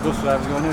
busrijden gewoon nu.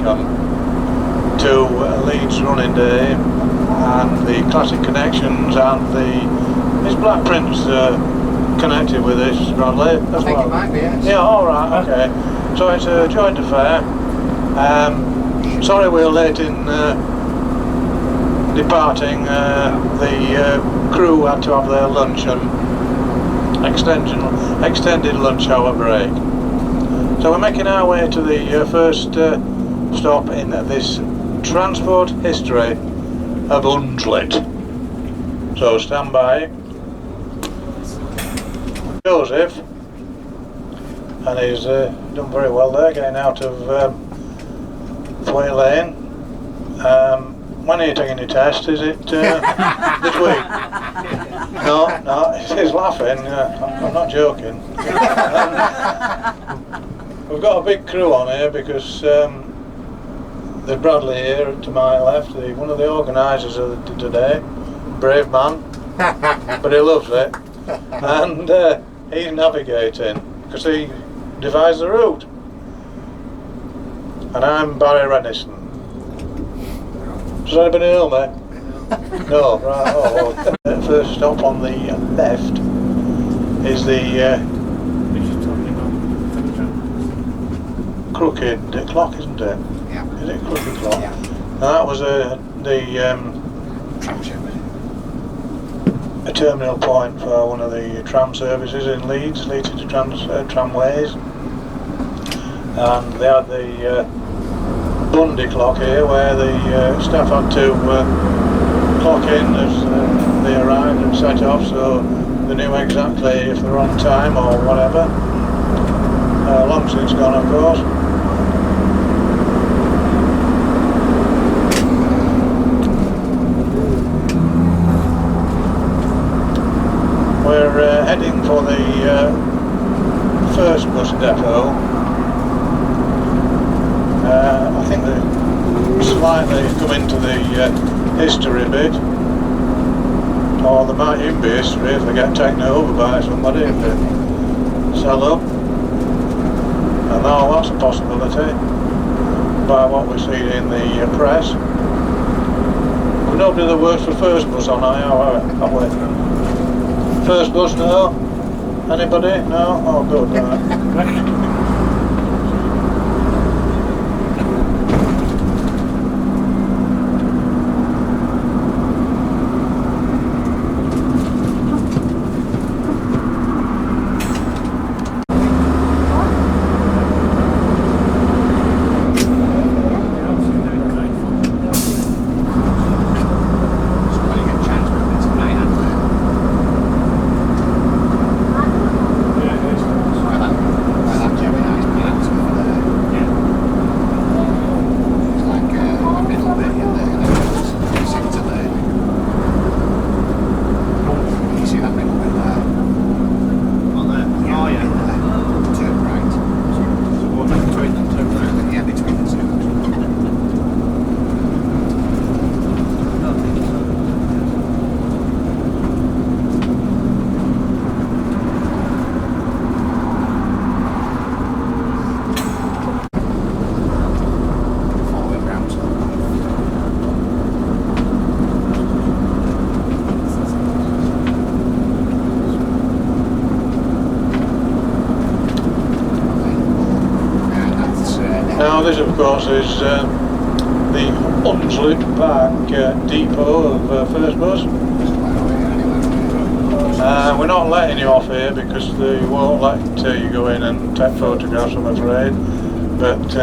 welcome to Leeds Running Day and the Classic Connections and is Black Prince connected with this, Bradley, as I think well? it might be, yes. Yeah, alright, okay. So it's a joint affair. Sorry we're late in departing. The crew had to have their lunch and extended lunch hour break. So we're making our way to the first stop in this transport history of Hunslet. So stand by. Joseph, and he's done very well there, getting out of Thway Lane. When are you taking your test? Is it this week? No, he's laughing. I'm not joking. We've got a big crew on here because there's Bradley here to my left, one of the organisers of today, brave man, but he loves it, and he's navigating because he devised the route. And I'm Barry Renison. Does anybody know me? No, right. Oh, well. First stop on the left is the Crooked Clock, isn't it? Yeah. Is it Crooked Clock? Yeah. And that was a terminal point for one of the tram services in Leeds, Leeds City Tramways. And they had the Bundy clock here where the staff had to clock in as they arrived and set off, so they knew exactly if they were on time or whatever. Long since gone, of course. We're heading for the first bus depot. I think they slightly come into the history bit, or there might even be history if they get taken over by somebody, if they sell up. And now that's a possibility by what we see in the press. We've nobody that works for first bus on here, have we? First bus, no? Anybody? No? Oh, good, right. Now this of course is the Hunslet Park depot of First Bus. We're not letting you off here because they won't let you go in and take photographs, I'm afraid, but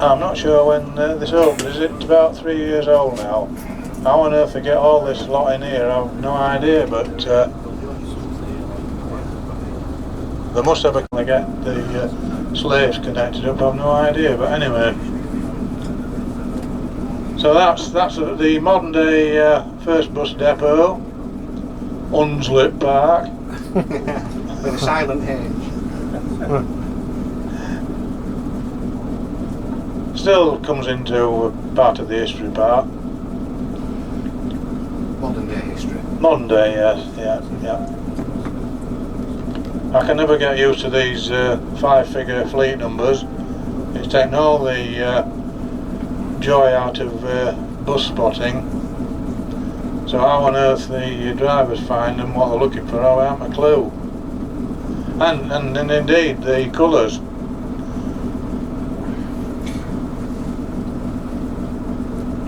I'm not sure when this opened. Is it about 3 years old now? How on earth they get all this lot in here, I've no idea, but they must have to get the slaves connected up, I've no idea, but anyway. So that's the modern day first bus depot, Hunslet Park. With a silent H. Still comes into part of the history part. Modern day history. Modern day, yes, yeah. I can never get used to these 5-figure fleet numbers. It's taken all the joy out of bus spotting. So how on earth the drivers find them, what they're looking for, I haven't a clue. And indeed the colours.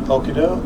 Okie doke.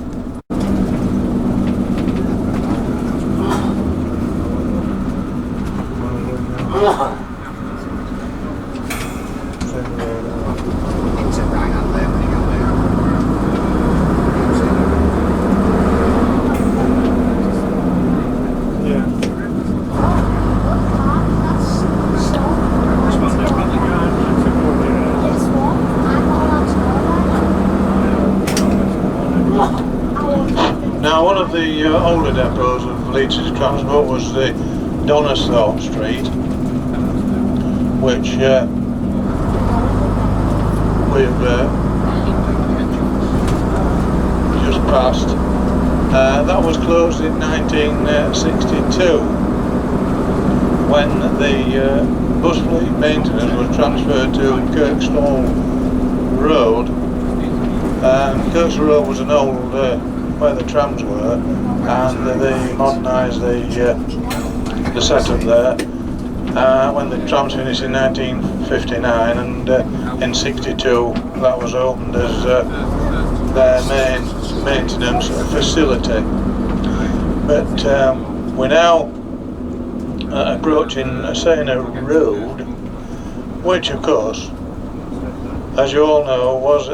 Now, one of the older depots of Leeds Transport was the Donisthorpe Street, which we've just passed. That was closed in 1962 when the bus fleet maintenance was transferred to Kirkstall Road. Kirkstall Road was an old where the trams were, and they modernised the setup there when the trams finished in 1959, and in 62 that was opened as their main maintenance facility. But we're now approaching Sena Road, which of course, as you all know, was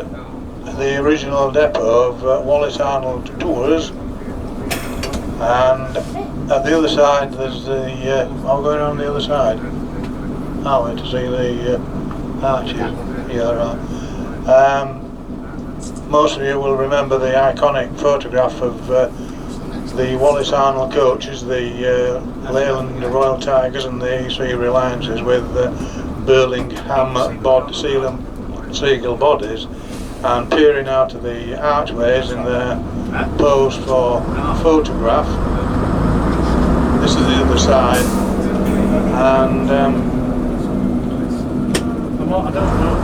the original depot of Wallace Arnold Tours, and at the other side there's the I'm going on the other side, aren't we, to see the arches. Yeah, right. Most of you will remember the iconic photograph of the Wallace Arnold coaches, the Leyland Royal Tigers and the E3 Reliances with Burlingham Seagull bodies, and peering out of the archways in their pose for photograph. This is the other side, and I don't know.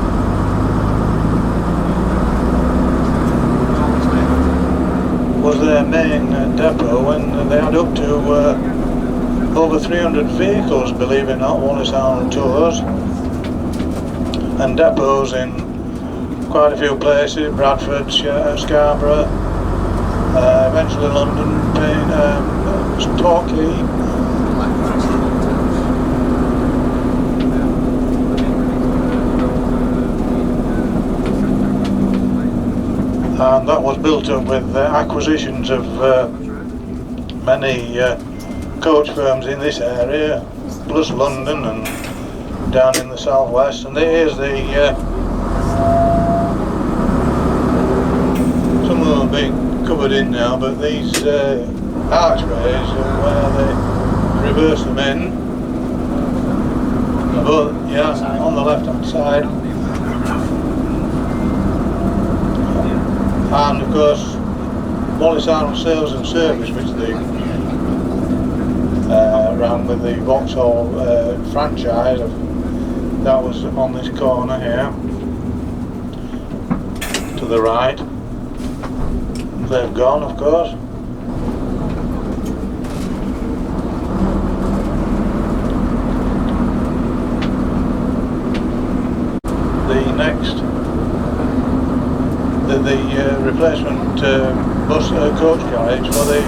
was their main depot when they had up to over 300 vehicles, believe it or not, Wallace Arnold Tours, and depots in quite a few places: Bradford, Scarborough, eventually London, Torquay. And that was built up with acquisitions of many coach firms in this area, plus London and down in the southwest. And here's the some of them are being covered in now, but these archways are where they reverse them in. But yeah, on the left hand side. And of course, Wallace Arnold Sales and Service, which they ran with the Vauxhall franchise, that was on this corner here, to the right. They've gone, of course. The next, the replacement bus coach carriage for the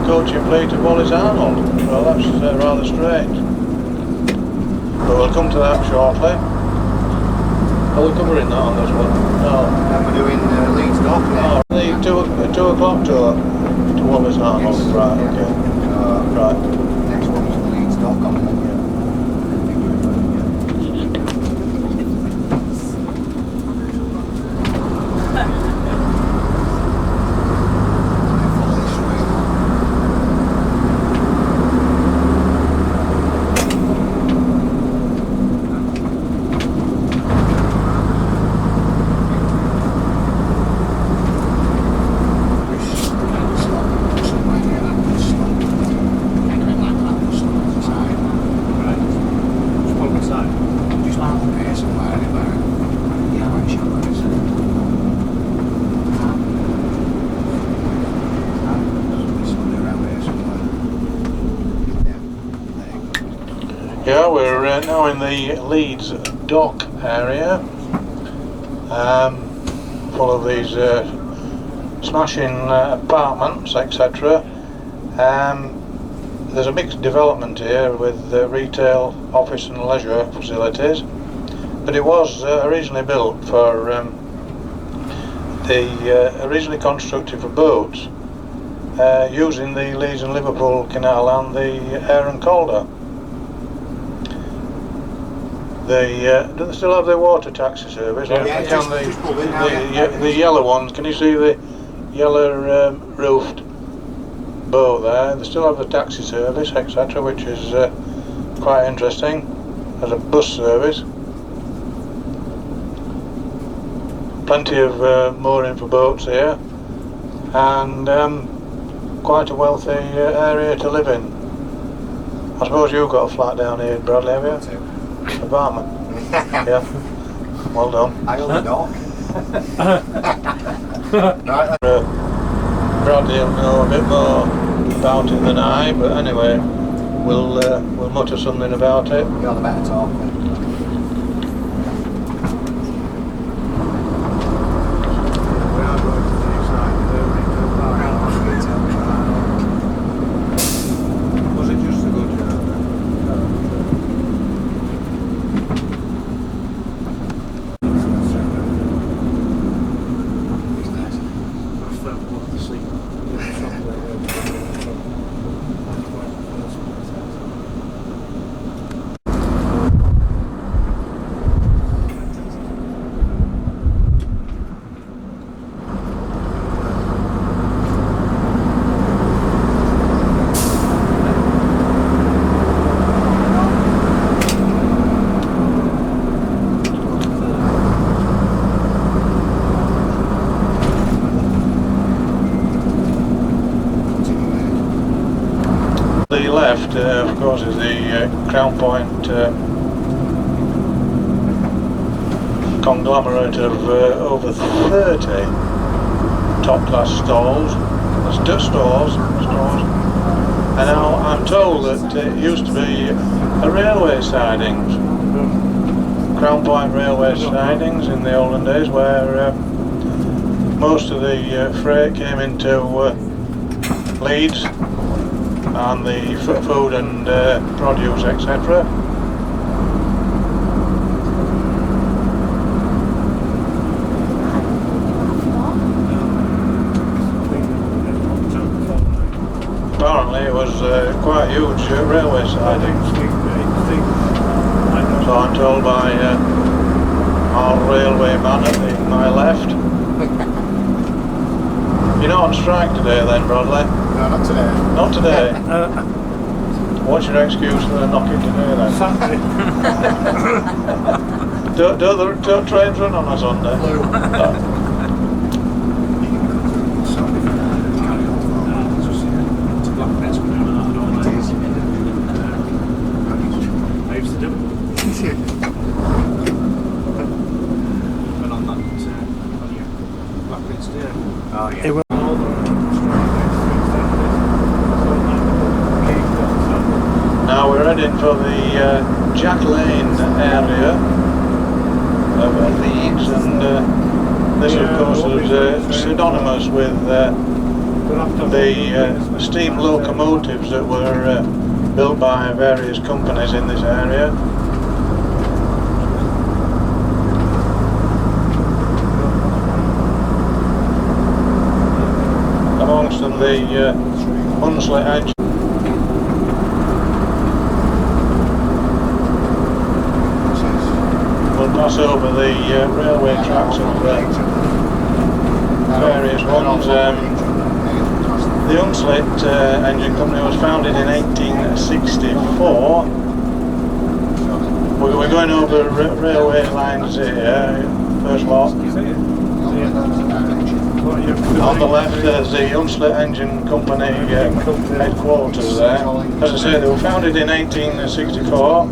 coaching fleet of Wallace Arnold. Well, that's rather strange. But we'll come to that shortly. Are we covering that on this one? No. And we're doing Leeds Dock now. Oh, the 2 o'clock tour to Wallace Arnold. Yes. Right, Yeah. okay. Right. Next one's Leeds Dock on it. here somewhere, anywhere. Yeah, I'm sure there is. Somewhere around here somewhere. Yeah, there you go. Yeah, we're now in the Leeds dock area, full of these smashing apartments, etc. There's a mixed development here with retail, office and leisure facilities, but it was originally built for originally constructed for boats, using the Leeds and Liverpool Canal and the Aire Calder. Do they still have the water taxi service? Yeah, The yellow ones, can you see the yellow roofed boat there? They still have the taxi service, etc., which is quite interesting. There's a bus service. Plenty of mooring for boats here, and quite a wealthy area to live in. I suppose you've got a flat down here, Bradley, have you? Apartment. Yeah. Well done. I own the dock. Right, Bradley will know a bit more about it than I, but anyway, we'll mutter something about it. you're the better talk. Was it just a good The left, of course, is the Crown Point conglomerate of over 30 top-class stalls. There's stores. And now I'm told that it used to be a railway sidings, Crown Point railway sidings in the olden days, where most of the freight came into Leeds, and the food and produce, etc. Apparently it was quite huge railway siding. So I'm told by our railway man at my left. You're not on strike today then, Bradley? No, not today. Not today. What's your excuse for knocking today then? Saturday. Don't trains run on a Sunday? I used to do it. But on that, on your Blackburn steer. Oh, yeah. It will. Now we're heading for the Jack Lane area of Leeds, and this of course is synonymous with the steam locomotives that were built by various companies in this area. Amongst them the Hunslet engine. We'll pass over the railway tracks of various ones. The Hunslet engine company was founded in 1864. We're going over railway lines here. First lot. On the left there's the Hunslet Engine Company headquarters there. As I say, they were founded in 1864.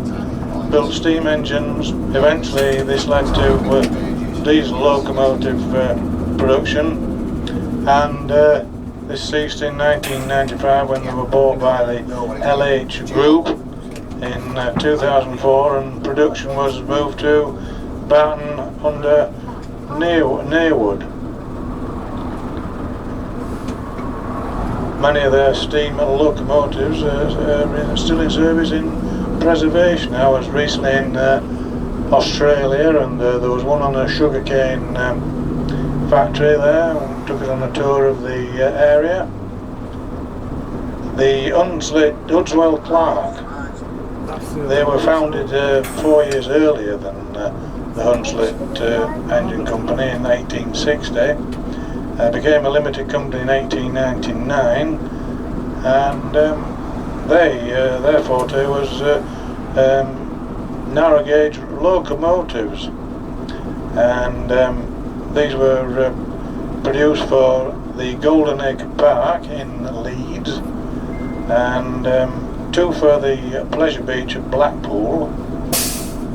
built steam engines. Eventually this led to diesel locomotive production, and this ceased in 1995 when they were bought by the LH Group in 2004, and production was moved to Barton under Nearwood. Many of their steam locomotives are still in service in preservation. I was recently in Australia, and there was one on a sugarcane factory there. I took it on a tour of the area. The Udswell Clark, they were founded 4 years earlier than the Hunslet Engine Company in 1860. Became a limited company in 1899, and their forte was narrow gauge locomotives, and these were produced for the Golden Egg Park in Leeds, and 2 for the Pleasure Beach at Blackpool,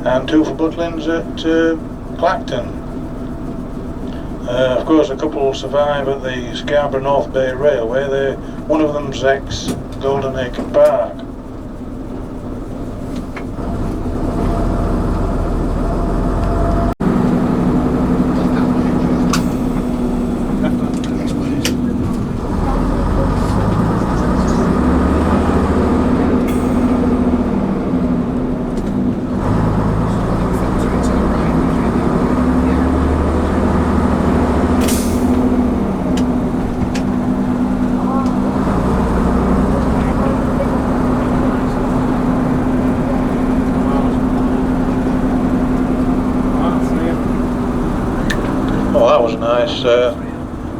and 2 for Butlins at Clacton. Of course, a couple survive at the Scarborough North Bay Railway. One of them's ex Golden Egg Park. Well, that was a nice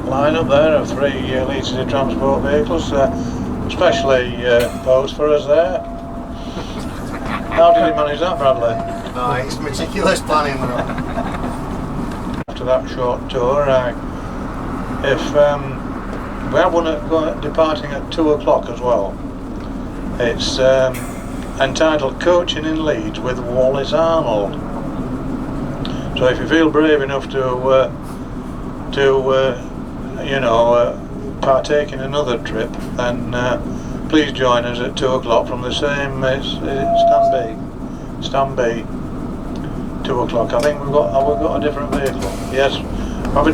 line-up there of 3 Leeds City transport vehicles, especially those for us there. How did you manage that, Bradley? No, it's meticulous planning. After that short tour, if we have one departing at 2 o'clock as well. It's entitled Coaching in Leeds with Wallace Arnold. So if you feel brave enough to partake in another trip, then please join us at 2 o'clock from the same Stand B. 2 o'clock. I think we've got a different vehicle. Yes, have a